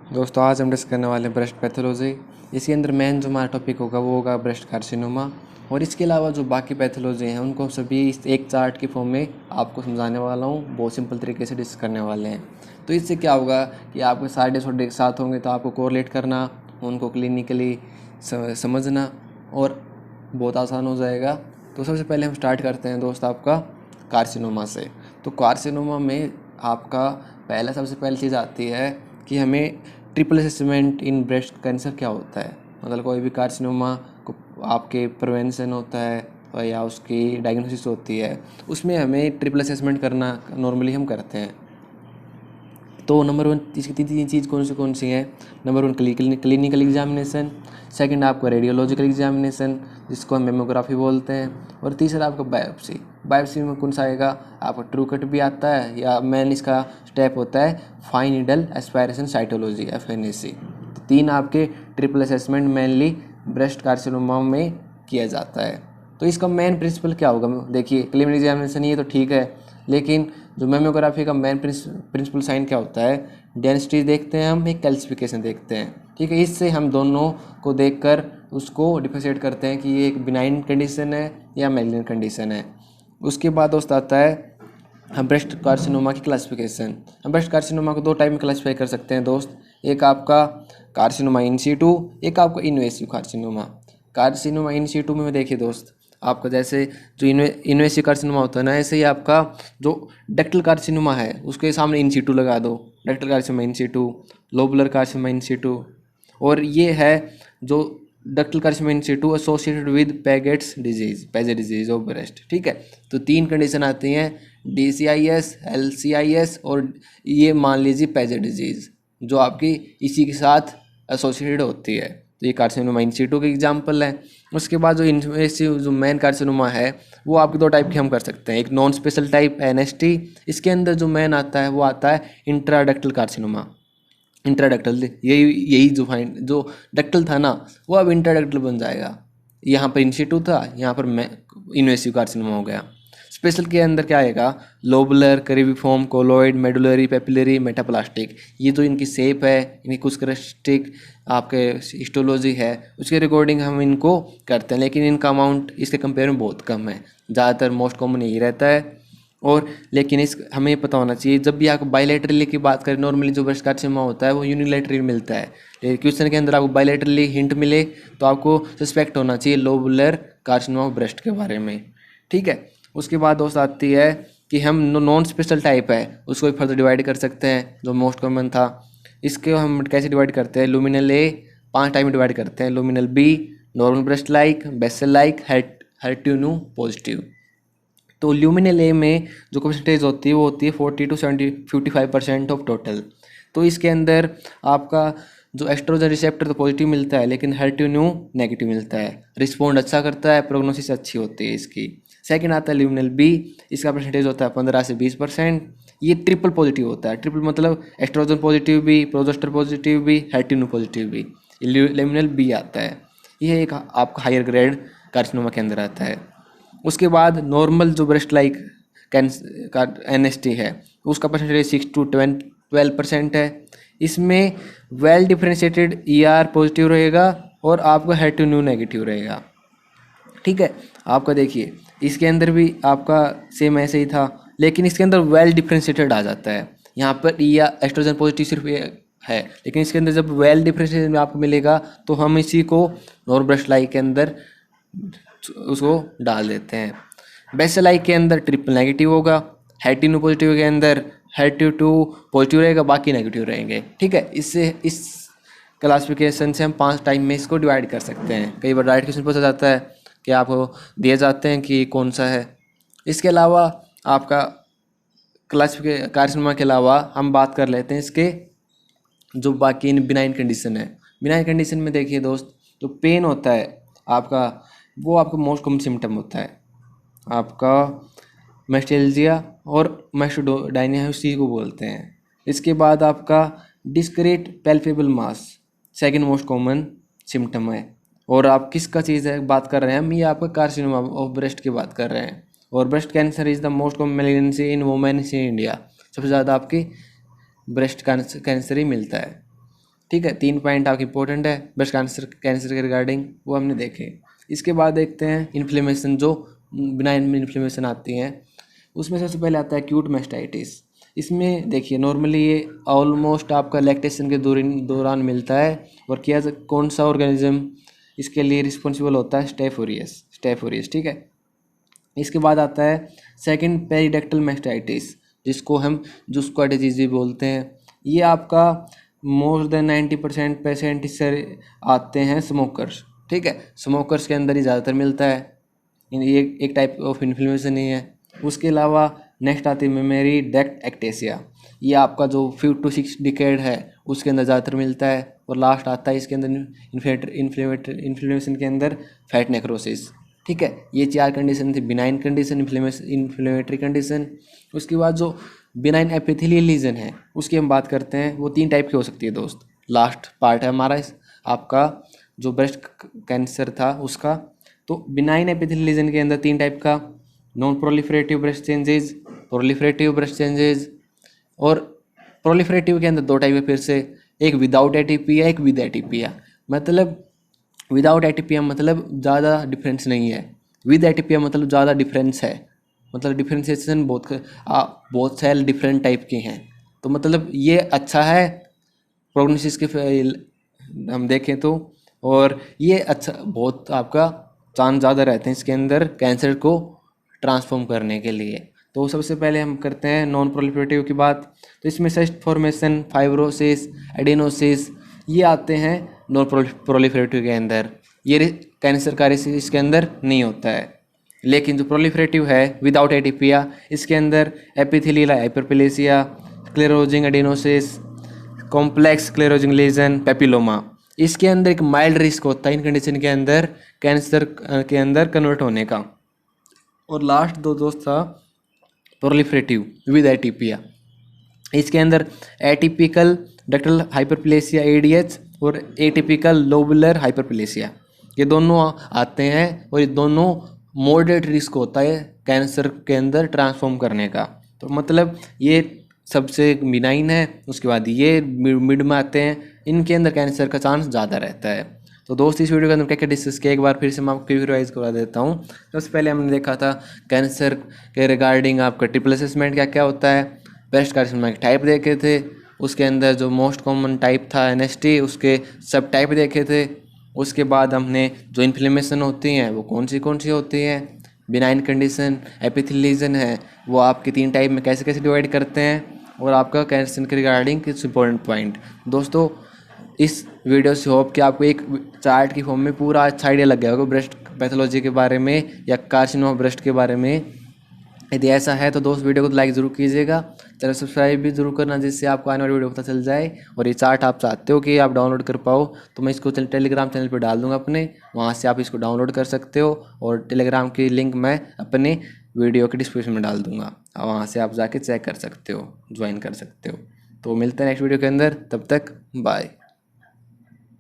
दोस्तों आज हम डिस्कस करने वाले हैं ब्रेस्ट पैथोलॉजी। इसके अंदर मेन जो हमारा टॉपिक होगा वो होगा ब्रेस्ट कार्सिनोमा। और इसके अलावा जो बाकी पैथोलॉजी हैं उनको सभी इस एक चार्ट की फॉर्म में आपको समझाने वाला हूँ, बहुत सिंपल तरीके से डिस्कस करने वाले हैं। तो इससे क्या होगा कि आपके सारे छोटे एक साथ होंगे तो आपको कोरिलेट करना, उनको क्लिनिकली समझना और बहुत आसान हो जाएगा। तो सबसे पहले हम स्टार्ट करते हैं दोस्त आपका कार्सिनोमा से। तो कार्सिनोमा में आपका पहला सबसे पहली चीज़ आती है कि हमें triple assessment in breast cancer क्या होता है। मतलब कोई भी कार्सिनोमा को आपके प्रिवेंशन होता है या उसकी डायग्नोसिस होती है, उसमें हमें ट्रिपल असेसमेंट करना नॉर्मली हम करते हैं। तो नंबर वन इसकी तीन चीज़ कौन सी है। Number one clinical examination, second आपका रेडियोलॉजिकल एग्जामिनेशन जिसको हम मेमोग्राफी बोलते हैं, और तीसरा आपका बायोप्सी। बायोप्सी में कौन सा आएगा, आपका ट्रू कट भी आता है या मेन इसका स्टेप होता है fine needle aspiration cytology FNAC। तो तीन आपके triple assessment mainly breast carcinoma में किया जाता है। तो इसका मेन प्रिंसिपल क्या होगा, देखिए क्लिनिकल एग्जामिनेशन ये तो ठीक है, लेकिन जो मेमोग्राफी का मेन प्रिंसिपल साइन क्या होता है, डेंसिटी देखते हैं हम, एक कैल्सिफिकेशन देखते हैं। ठीक है, इससे हम दोनों को देखकर उसको डिफरेंशिएट करते हैं कि ये एक बिनाइन कंडीशन है या मैलिग्नेंट कंडीशन है। उसके बाद दोस्त आता है हम ब्रेस्ट कार्सिनोमा की क्लासिफिकेशन। हम ब्रेस्ट कार्सिनोमा को दो टाइप में क्लासिफाई कर सकते हैं दोस्त, एक आपका कार्सिनोमा इन सीटू, एक आपका invasive carcinoma. Carcinoma in situ में देखिए दोस्त, आपका जैसे जो इन्वेसिव कार्सिनोमा होता है ना, ऐसे ही आपका जो डक्टल कार्सिनोमा है उसके सामने इन सीटू लगा दो, ductal carcinoma in situ, lobular carcinoma in situ. और ये है जो ductal carcinoma in situ associated with Paget's disease, पैजे डिजीज ऑफ ब्रेस्ट। ठीक है, तो तीन कंडीशन आती हैं, DCIS, LCIS और ये मान लीजिए पैजे डिजीज जो आपकी इसी के साथ एसोसिएटेड होती है। तो ये कार्सिनोमा इन सीटू के एग्जाम्पल है। उसके बाद जो इन्वेसिव जो मेन कार्सिनोमा है वो आपके दो टाइप के हम कर सकते हैं, एक नॉन स्पेशल टाइप NST, इसके अंदर जो मेन आता है वो आता है इंट्राडक्टल कार्सिनोमा। इंट्राडक्टल यही जो डक्टल था ना वो अब इंट्राडक्टल बन जाएगा, यहाँ पर इंसिटू था, यहाँ पर इन्वेसिव कार्सिनोमा हो गया। स्पेशल के अंदर क्या आएगा, lobular, cribriform, colloid, medullary, papillary, metaplastic. ये जो इनकी शेप है, इनकी कुछ करेक्टरिस्टिक आपके हिस्टोलॉजी है उसके रिकॉर्डिंग हम इनको करते हैं, लेकिन इनका अमाउंट इसके कंपेयर में बहुत कम है। ज़्यादातर मोस्ट कॉमन यही रहता है। और लेकिन इस हमें पता होना चाहिए, जब भी आप बायलैटरली की बात करें, नॉर्मली जो ब्रेस्ट कार्सिनोमा होता है वो यूनिलैटरली मिलता है, लेकिन क्वेश्चन के अंदर आपको बायलैटरली हिंट मिले तो आपको सस्पेक्ट होना चाहिए लोबुलर कार्सिनोमा ब्रेस्ट के बारे में। ठीक है, उसके बाद दोस्त आती है कि हम नॉन स्पेशल टाइप है उसको भी फर्दर डिवाइड कर सकते हैं, जो मोस्ट कॉमन था। इसके हम कैसे डिवाइड करते हैं, लुमिनल A 5 टाइप में डिवाइड करते हैं, luminal B normal breast like, basal like, HER2 positive. तो ल्यूमिनल A में जो परसेंटेज होती है वो होती है 40 to 55% ऑफ टोटल। तो इसके अंदर आपका जो एस्ट्रोजन रिसेप्टर तो पॉजिटिव मिलता है, लेकिन HER2 नेगेटिव मिलता है। रिस्पॉन्ड अच्छा करता है, प्रोग्नोसिस अच्छी होती है इसकी। सेकंड आता है ल्यूमिनल B, इसका परसेंटेज होता है 15 से 20%। ये ट्रिपल पॉजिटिव होता है, ट्रिपल मतलब एस्ट्रोजन पॉजिटिव भी, प्रोजेस्टर पॉजिटिव भी, HER2 पॉजिटिव भी, ल्यूमिनल B आता है। ये एक आपका हायर ग्रेड कार्सिनोमा के अंदर आता है। उसके बाद नॉर्मल जो ब्रेस्ट लाइक का NST है उसका परसेंटेज 6 to 12% है। इसमें वेल डिफ्रेंशिएटेड ER पॉजिटिव रहेगा और आपका HER2 नेगेटिव रहेगा। ठीक है, आपका देखिए इसके अंदर भी आपका सेम ऐसे ही था, लेकिन इसके अंदर वेल डिफ्रेंशिएटेड आ जाता है। यहाँ पर ER एस्ट्रोजन पॉजिटिव सिर्फ है, लेकिन इसके अंदर जब वेल डिफ्रेंशिएटेड में आपको मिलेगा तो हम इसी को नॉर्मल ब्रेस्ट लाइक के अंदर उसको डाल देते हैं। बेसल के अंदर ट्रिपल नेगेटिव होगा, HER2 पॉजिटिव के अंदर HER2 पॉजिटिव रहेगा, बाकी नेगेटिव रहेंगे। ठीक है, इससे इस क्लासिफिकेशन से हम 5 टाइम में इसको डिवाइड कर सकते हैं। कई बार डायरेक्ट क्वेश्चन पूछा जाता है कि आपको दिए जाते हैं कि कौन सा है। इसके अलावा आपका कार्सिनोमा के अलावा हम बात कर लेते हैं इसके जो बाकी बिनाइन कंडीशन है। बिनाइन कंडीशन में देखिए दोस्त, जो पेन होता है आपका वो आपका मोस्ट कॉमन सिम्टम होता है आपका मैस्टेल्जिया और मैस्टोडाइनिया उसी को बोलते हैं। इसके बाद आपका डिस्क्रीट पैल्पेबल मास सेकंड मोस्ट कॉमन सिम्टम है। और आप किसका चीज़ है बात कर रहे हैं हम, ये आपका कार्सिनोमा ऑफ ब्रेस्ट की बात कर रहे हैं। और breast cancer is the most common malignancy in women in India, सबसे ज़्यादा आपकी ब्रेस्ट कैंसर ही मिलता है। ठीक है, 3 पॉइंट आपके इंपॉर्टेंट है ब्रेस्ट कैंसर के रिगार्डिंग, वो हमने देखे। इसके बाद देखते हैं इन्फ्लेमेशन, जो बिनाइन इन्फ्लेमेशन आती हैं उसमें सबसे पहले आता है एक्यूट मैस्टाइटिस। इसमें देखिए नॉर्मली ये ऑलमोस्ट आपका लैक्टेशन के दौरान मिलता है, और क्या कौन सा ऑर्गेनिज्म इसके लिए रिस्पॉन्सिबल होता है, स्टेफोरियस, ठीक है। इसके बाद आता है सेकंड पेरिडेक्टल मैस्टाइटिस, जिसको हम जुस्का डिजीज भी बोलते हैं। ये आपका मोर देन 90% पेशेंट इससे आते हैं स्मोकर्स, ठीक है। स्मोकर्स के अंदर ही ज़्यादातर मिलता है, ये एक टाइप ऑफ इन्फ्लेमेशन ही है। उसके अलावा नेक्स्ट आती है मेमोरी डक्ट एक्टेसिया, ये आपका जो 5 to 6 डिकेड है उसके अंदर ज़्यादातर मिलता है। और लास्ट आता है इसके अंदर इन्फ्लेमेशन के अंदर फैट नेक्रोसिस, ठीक है। ये 4 कंडीशन थी, बिनाइन कंडीशन, इन्फ्लेमेटरी कंडीशन। उसके बाद जो बिनाइन एपिथेलियल लीजन है उसकी हम बात करते हैं, वो 3 टाइप की हो सकती है दोस्त। लास्ट पार्ट है हमारा आपका जो ब्रेस्ट कैंसर था उसका। तो बिनाइन एपिथेलियल लीजन के अंदर 3 टाइप का, non proliferative breast changes, proliferative breast changes, और प्रोलिफरेटिव के अंदर 2 टाइप है फिर से, एक विदाउट एटीपिया, एक विद एटीपिया। मतलब विदाउट एटीपिया मतलब ज़्यादा डिफरेंस नहीं है, विद एटीपिया मतलब ज़्यादा डिफरेंस है, मतलब डिफ्रेंसिएशन बहुत सेल डिफरेंट टाइप के हैं। तो मतलब ये अच्छा है प्रोग्नोसिस के हम देखें तो, और ये अच्छा बहुत आपका चांस ज़्यादा रहते हैं इसके अंदर कैंसर को ट्रांसफॉर्म करने के लिए। तो सबसे पहले हम करते हैं नॉन प्रोलिफरेटिव की बात। तो इसमें सिस्ट फॉर्मेशन, फाइब्रोसिस, एडिनोसिस, ये आते हैं नॉन प्रोलिफरेटिव के अंदर। ये कैंसर का रिस्क इसके अंदर नहीं होता है। लेकिन जो प्रोलिफरेटिव है विदाउट एटीपिया, इसके अंदर epithelial hyperplasia, sclerosing adenosis, complex sclerosing lesion, papilloma, इसके अंदर एक माइल्ड रिस्क होता है इन कंडीशन के अंदर कैंसर के अंदर कन्वर्ट होने का। और लास्ट 2 दोस्त था प्रोलिफरेटिव विद एटीपिया, इसके अंदर एटिपिकल डक्टल हाइपरप्लेसिया एडीएच और एटिपिकल लोबुलर हाइपरप्लेसिया, ये दोनों आते हैं। और ये दोनों मॉडरेट रिस्क होता है कैंसर के अंदर ट्रांसफॉर्म करने का। तो मतलब ये सबसे बिनाइन है, उसके बाद ये मिड में आते हैं, इनके अंदर कैंसर का चांस ज़्यादा रहता है। तो दोस्त इस वीडियो के अंदर क्या क्या डिस्कस किया एक बार फिर से मैं आपको रिवाइज करवा देता हूँ। सबसे पहले हमने देखा था कैंसर के रिगार्डिंग आपका ट्रिपल असेसमेंट क्या क्या होता है, ब्रेस्ट कार्सिनोमा के टाइप देखे थे, उसके अंदर जो मोस्ट कॉमन टाइप था एनएसटी, उसके सब टाइप देखे थे। उसके बाद हमने जो इन्फ्लेमेशन होती हैं वो कौन सी होती हैं, बिनाइन कंडीशन, एपिथेलियल लीजन है, वो आपके 3 टाइप में कैसे कैसे डिवाइड करते हैं, और आपका कैंसर के रिगार्डिंग कुछ इंपॉर्टेंट पॉइंट। दोस्तों इस वीडियो से होप कि आपको एक चार्ट की फॉर्म में पूरा अच्छा आइडिया लग गया होगा ब्रेस्ट पैथोलॉजी के बारे में या कार्सिनोमा ब्रेस्ट के बारे में। यदि ऐसा है तो दोस्त वीडियो को लाइक ज़रूर कीजिएगा, चैनल सब्सक्राइब भी ज़रूर करना, जिससे आपको आने वाली वीडियो पता चल जाए। और ये चार्ट आप चाहते हो कि आप डाउनलोड कर पाओ तो मैं इसको टेलीग्राम चैनल पर डाल दूंगा अपने, वहाँ से आप इसको डाउनलोड कर सकते हो। और टेलीग्राम की लिंक मैं अपने वीडियो के डिस्क्रिप्शन में डाल दूंगा, वहाँ से आप जाके चेक कर सकते हो, ज्वाइन कर सकते हो। तो मिलते हैं नेक्स्ट वीडियो के अंदर, तब तक बाय।